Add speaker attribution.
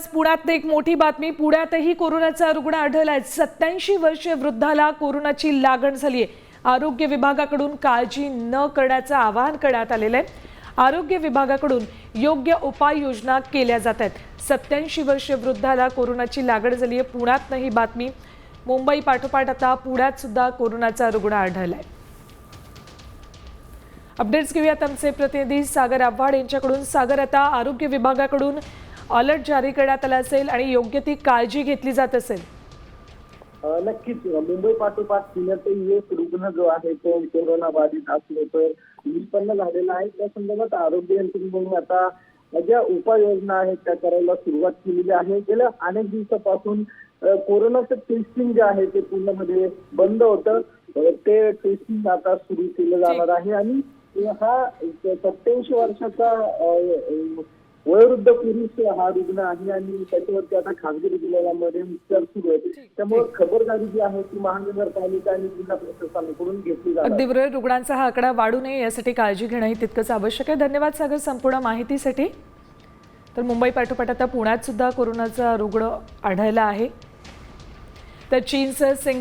Speaker 1: बरोबरच पुण्यात एक मोठी बातमी। पुण्यातही कोरोनाचा रुग्ण आढळलाय। 87 वर्षीय वृद्धाला कोरोनाची लागण झाली आहे। आरोग्य विभागाकडून काळजी न करण्याचं आवाहन करण्यात आलेलं आहे। आरोग्य विभागाकडून योग्य उपाययोजना केल्या जात आहेत। 87 वर्षीय वृद्धाला कोरोनाची लागण झाली आहे। पुण्यात ही बातमी। मुंबई पाठोपाठ आता पुण्यात सुद्धा कोरोनाचा रुग्ण आढळलाय। अपडेट्स घेऊयात आमचे प्रतिनिधी सागर आव्हाड यांच्याकडून। सागर, आता आरोग्य विभागाकडून अलर्ट जारी करण्यात आला असेल आणि योग्य ती काळजी घेतली जात असेल।
Speaker 2: नक्कीच मुंबई पाठोपाठ पुण्यातही एक रुग्ण जो आहे तो कोरोना बाधित असले तर निष्पन्न झालेला आहे। त्या संदर्भात आरोग्य यंत्रणेने आता ज्या उपाययोजना आहेत त्या करायला सुरुवात केलेली आहे। गेल्या अनेक दिवसापासून कोरोनाचं टेस्टिंग जे आहे ते पुण्यामध्ये बंद होतं, ते टेस्टिंग आता सुरू केलं जाणार आहे। आणि हा 87 वर्षाचा वयोवृद्ध पुरुष हा रुग्ण आहे आणि त्याच्यावरती आता खासगी रुग्णालयामध्ये उपचार सुरू आहेत। त्यामुळे खबरदारी जी आहे ती महानगरपालिका आणि जिल्हा प्रशासनाकडून घेतली जाते।
Speaker 1: अगदी बरोबर, रुग्णांचा हा आकडा वाढू नये यासाठी काळजी घेणंही तितकंच आवश्यक आहे। धन्यवाद सागर संपूर्ण माहितीसाठी। तर मुंबई पाठोपाठ आता पुण्यात सुद्धा कोरोनाचा रुग्ण आढळला आहे। तर चीनचं